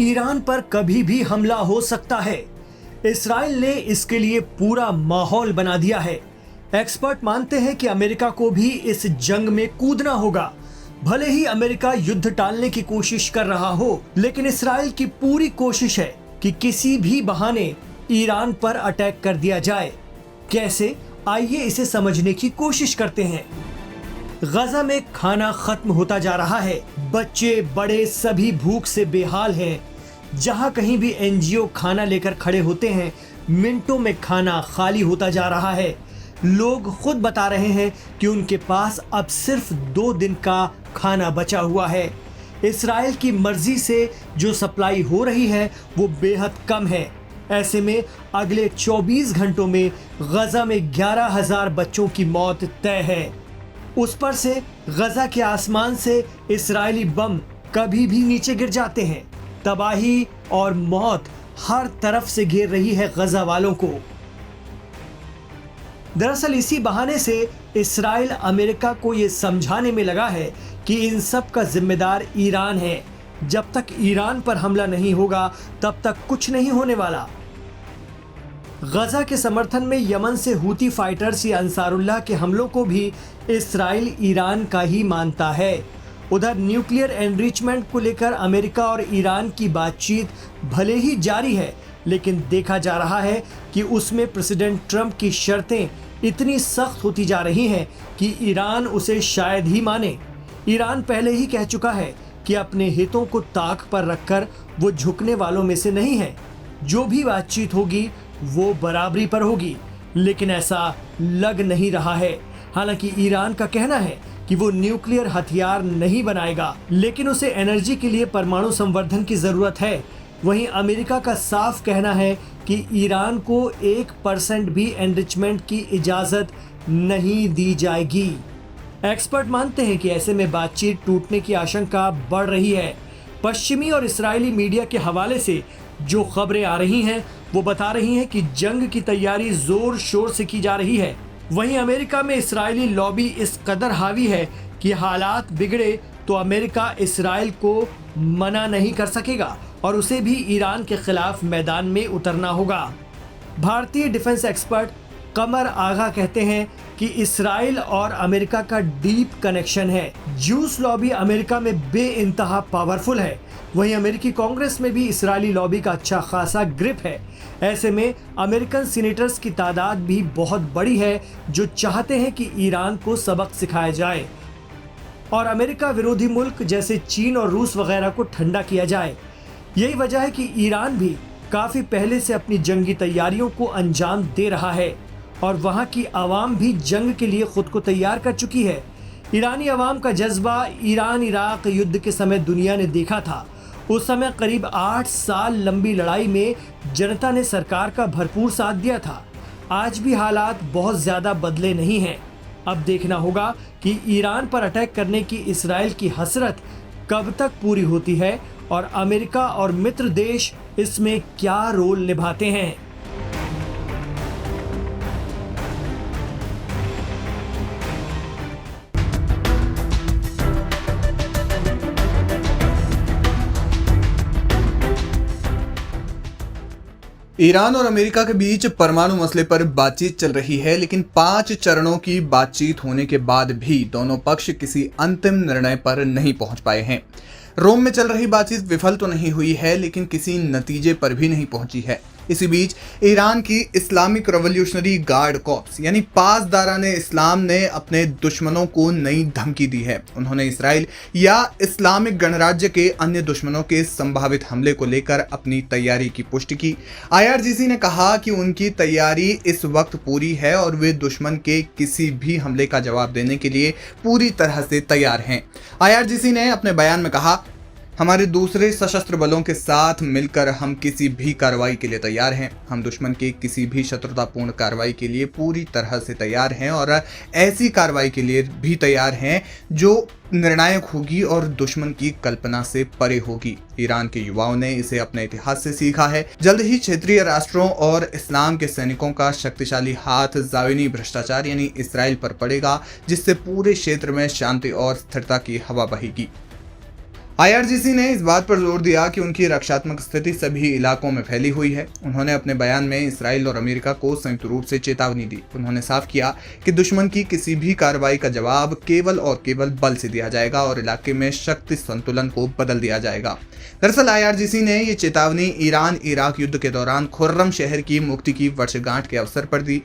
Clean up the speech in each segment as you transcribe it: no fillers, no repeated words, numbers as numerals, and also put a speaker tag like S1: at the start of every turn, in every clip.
S1: Iran पर कभी भी हमला हो सकता है। इस्राइल ने इसके लिए पूरा माहौल बना दिया है। एक्सपर्ट मानते हैं कि अमेरिका को भी इस जंग में कूदना होगा। भले ही अमेरिका युद्ध टालने की कोशिश कर रहा हो, लेकिन इस्राइल की पूरी कोशिश है कि किसी भी बहाने ईरान पर अटैक कर दिया जाए। कैसे, आइए इसे समझने की कोशिश करते हैं। गजा में खाना खत्म होता जा रहा है। बच्चे बड़े सभी भूख से बेहाल हैं। जहां कहीं भी एनजीओ खाना लेकर खड़े होते हैं, मिनटों में खाना खाली होता जा रहा है। लोग खुद बता रहे हैं कि उनके पास अब सिर्फ 2 दिन का खाना बचा हुआ है। इस्राइल की मर्जी से जो सप्लाई हो रही है वो बेहद कम है। ऐसे में अगले 24 घंटों में गजा में 11,000 बच्चों की मौत तय है। उस पर से गजा के आसमान से इस्राएली बम कभी भी नीचे गिर जाते हैं। तबाही और मौत हर तरफ से घेर रही है गजा वालों को। दरअसल इसी बहाने से इस्राइल अमेरिका को यह समझाने में लगा है कि इन सब का जिम्मेदार ईरान है। जब तक ईरान पर हमला नहीं होगा तब तक कुछ नहीं होने वाला। गजा के समर्थन में यमन से हूती फाइटर्स या अंसारुल्लाह के हमलों को भी इस्राइल ईरान का ही मानता है। उधर न्यूक्लियर एनरिचमेंट को लेकर अमेरिका और ईरान की बातचीत भले ही जारी है, लेकिन देखा जा रहा है कि उसमें प्रेसिडेंट ट्रंप की शर्तें इतनी सख्त होती जा रही हैं कि ईरान उसे शायद ही माने। ईरान पहले ही कह चुका है कि अपने हितों को ताक पर रखकर वो झुकने वालों में से नहीं है। जो भी बातचीत होगी वो बराबरी पर होगी, लेकिन ऐसा लग नहीं रहा है। हालांकि ईरान का कहना है कि वो न्यूक्लियर हथियार नहीं बनाएगा, लेकिन उसे एनर्जी के लिए परमाणु संवर्धन की जरूरत है। वहीं अमेरिका का साफ कहना है कि ईरान को 1% भी एनरिचमेंट की इजाजत नहीं दी जाएगी। एक्सपर्ट मानते हैं कि ऐसे में बातचीत टूटने की आशंका बढ़ रही है। पश्चिमी और इस्राएली मीडिया के हवाले से जो खबरें आ रही हैं वो बता रही हैं कि जंग की तैयारी जोर शोर से की जा रही है। वहीं अमेरिका में इस्राएली लॉबी इस कदर हावी है कि हालात बिगड़े तो अमेरिका इस्राएल को मना नहीं कर सकेगा और उसे भी ईरान के खिलाफ मैदान में उतरना होगा। भारतीय डिफेंस एक्सपर्ट कमर आगा कहते हैं कि इस्राएल और अमेरिका का डीप कनेक्शन है। जूस लॉबी अमेरिका में बेइंतहा पावरफुल है। वहीं अमेरिकी कांग्रेस में भी इस्राएली लॉबी का अच्छा खासा ग्रिप है। ऐसे में अमेरिकन सीनेटर्स की तादाद भी बहुत बड़ी है जो चाहते हैं कि ईरान को सबक सिखाया जाए और अमेरिका विरोधी मुल्क जैसे चीन और रूस वगैरह को ठंडा किया जाए। यही वजह है कि ईरान भी काफी पहले से अपनी जंगी तैयारियों को अंजाम दे रहा है और वहां की आवाम भी जंग के लिए खुद को तैयार कर चुकी है। ईरानी आवाम का जज्बा ईरान इराक युद्ध के समय दुनिया ने देखा था। उस समय करीब 8 साल लंबी लड़ाई में जनता ने सरकार का भरपूर साथ दिया था। आज भी हालात बहुत ज्यादा बदले नहीं हैं। अब देखना होगा कि ईरान पर अटैक करने की इस्राएल की हसरत कब तक पूरी होती है और अमेरिका और मित्र देश इसमें क्या रोल निभाते हैं।
S2: ईरान और अमेरिका के बीच परमाणु मसले पर बातचीत चल रही है, लेकिन 5 चरणों की बातचीत होने के बाद भी दोनों पक्ष किसी अंतिम निर्णय पर नहीं पहुंच पाए हैं। रोम में चल रही बातचीत विफल तो नहीं हुई है, लेकिन किसी नतीजे पर भी नहीं पहुंची है। इसी बीच ईरान की इस्लामिक रिवॉल्यूशनरी गार्ड कॉर्प्स यानी पासदाराने इस्लाम ने अपने दुश्मनों को नई धमकी दी है। उन्होंने इसराइल या इस्लामिक गणराज्य के अन्य दुश्मनों के संभावित हमले को लेकर अपनी तैयारी की पुष्टि की। IRGC ने कहा कि उनकी तैयारी इस वक्त पूरी है और वे दुश्मन के किसी भी हमले का जवाब देने के लिए पूरी तरह से तैयार हैं। IRGC ने अपने बयान में कहा, हमारे दूसरे सशस्त्र बलों के साथ मिलकर हम किसी भी कार्रवाई के लिए तैयार हैं। हम दुश्मन की किसी भी शत्रुतापूर्ण कार्रवाई के लिए पूरी तरह से तैयार हैं और ऐसी कार्रवाई के लिए भी तैयार हैं जो निर्णायक होगी और दुश्मन की कल्पना से परे होगी। ईरान के युवाओं ने इसे अपने इतिहास से सीखा है। जल्द ही क्षेत्रीय राष्ट्रों और इस्लाम के सैनिकों का शक्तिशाली हाथ ज़ाविनी भ्रष्टाचार यानी इसराइल पर पड़ेगा, जिससे पूरे क्षेत्र में शांति और स्थिरता की हवा बहेगी। IRGC ने इस बात पर जोर दिया कि उनकी रक्षात्मक स्थिति सभी इलाकों में फैली हुई है। उन्होंने अपने बयान में इसराइल और अमेरिका को संयुक्त रूप से चेतावनी दी। उन्होंने साफ किया कि दुश्मन की किसी भी कार्रवाई का जवाब केवल और केवल बल से दिया जाएगा और इलाके में शक्ति संतुलन को बदल दिया जाएगा। दरअसल IRGC ने ये चेतावनी ईरान इराक युद्ध के दौरान खुर्रम शहर की मुक्ति की वर्षगांठ के अवसर पर दी।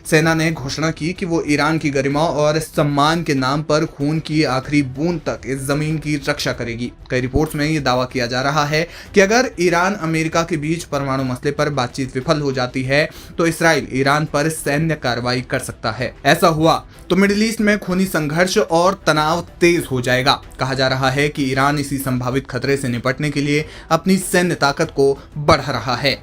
S2: सेना ने घोषणा की कि वो ईरान की गरिमा और सम्मान के नाम पर खून की आखिरी बूंद तक इस जमीन की रक्षा करेगी। कई रिपोर्ट्स में ये दावा किया जा रहा है कि अगर ईरान अमेरिका के बीच परमाणु मसले पर बातचीत विफल हो जाती है तो इसराइल ईरान पर सैन्य कार्रवाई कर सकता है। ऐसा हुआ तो मिडिल ईस्ट में खूनी संघर्ष और तनाव तेज हो जाएगा। कहा जा रहा है कि ईरान इसी संभावित खतरे से निपटने के लिए अपनी सैन्य ताकत को बढ़ा रहा है।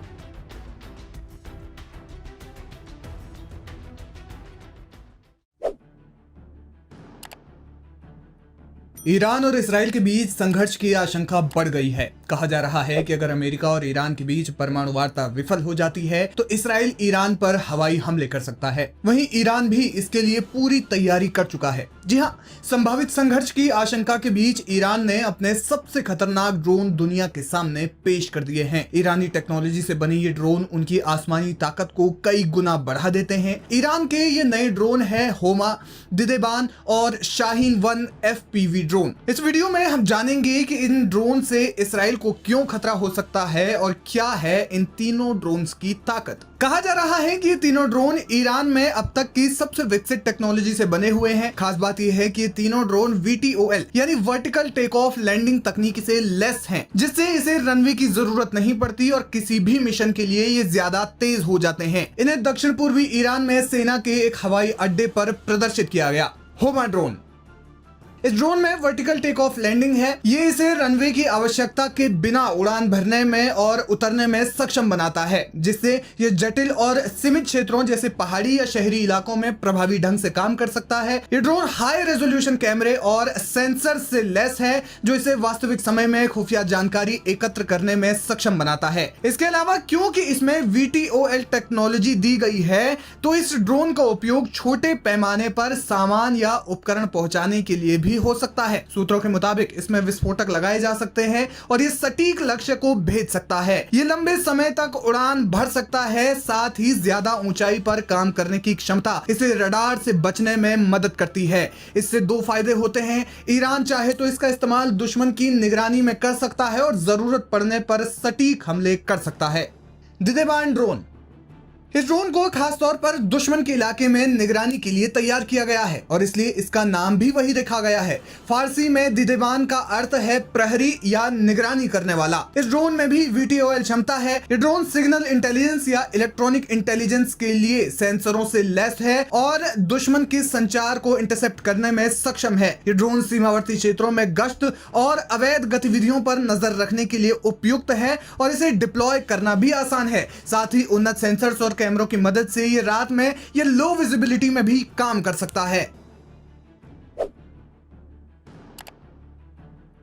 S2: ईरान और इसराइल के बीच संघर्ष की आशंका बढ़ गई है। कहा जा रहा है कि अगर अमेरिका और ईरान के बीच परमाणु वार्ता विफल हो जाती है तो इसराइल ईरान पर हवाई हमले कर सकता है। वहीं ईरान भी इसके लिए पूरी तैयारी कर चुका है। जी हाँ, संभावित संघर्ष की आशंका के बीच ईरान ने अपने सबसे खतरनाक ड्रोन दुनिया के सामने पेश कर दिए हैं। ईरानी टेक्नोलॉजी से बनी ये ड्रोन उनकी आसमानी ताकत को कई गुना बढ़ा देते हैं। ईरान के ये नए ड्रोन है होमा, दिदेबान और शाहीन 1 FPV ड्रोन। इस वीडियो में हम जानेंगे कि इन ड्रोन से इसराइल को क्यों खतरा हो सकता है और क्या है इन तीनों ड्रोन्स की ताकत। कहा जा रहा है कि ये तीनों ड्रोन ईरान में अब तक की सबसे विकसित टेक्नोलॉजी से बने हुए हैं। खास बात यह है कि ये तीनों ड्रोन VTOL यानी वर्टिकल टेक ऑफ लैंडिंग तकनीक से लेस हैं, जिससे इसे रनवे की जरूरत नहीं पड़ती और किसी भी मिशन के लिए ये ज्यादा तेज हो जाते हैं। इन्हें दक्षिण पूर्वी ईरान में सेना के एक हवाई अड्डे पर प्रदर्शित किया गया। होमा ड्रोन, इस ड्रोन में वर्टिकल टेक ऑफ लैंडिंग है। ये इसे रनवे की आवश्यकता के बिना उड़ान भरने में और उतरने में सक्षम बनाता है, जिससे ये जटिल और सीमित क्षेत्रों जैसे पहाड़ी या शहरी इलाकों में प्रभावी ढंग से काम कर सकता है। ये ड्रोन हाई रेजोल्यूशन कैमरे और सेंसर से लैस है, जो इसे वास्तविक समय में खुफिया जानकारी एकत्र करने में सक्षम बनाता है। इसके अलावा क्योंकि इसमें VTOL टेक्नोलॉजी दी गई है, तो इस ड्रोन का उपयोग छोटे पैमाने पर सामान या उपकरण पहुंचाने के लिए भी हो सकता है। सूत्रों के मुताबिक इसमें विस्फोटक लगाए जा सकते हैं और ये सटीक लक्ष्य को भेज सकता है। ये लंबे समय तक उड़ान भर सकता है, साथ ही ज्यादा ऊंचाई पर काम करने की क्षमता इसे रडार से बचने में मदद करती है। इससे दो फायदे होते हैं। ईरान चाहे तो इसका इस्तेमाल दुश्मन की निगरानी में कर सकता है और जरूरत पड़ने पर सटीक हमले कर सकता है। दिदेबान ड्रोन, इस ड्रोन को खास तौर पर दुश्मन के इलाके में निगरानी के लिए तैयार किया गया है और इसलिए इसका नाम भी वही रखा गया है। फारसी में दिदेबान का अर्थ है प्रहरी या निगरानी करने वाला। इस ड्रोन में भी VTOL क्षमता है। ये ड्रोन सिग्नल इंटेलिजेंस या इलेक्ट्रॉनिक इंटेलिजेंस के लिए सेंसरों से लैस है और दुश्मन के संचार को इंटरसेप्ट करने में सक्षम है। ये ड्रोन सीमावर्ती क्षेत्रों में गश्त और अवैध गतिविधियों पर नजर रखने के लिए उपयुक्त है और इसे डिप्लॉय करना भी आसान है। साथ ही उन्नत सेंसर्स और कैमरों की मदद से ये रात में या लो विजिबिलिटी में भी काम कर सकता है।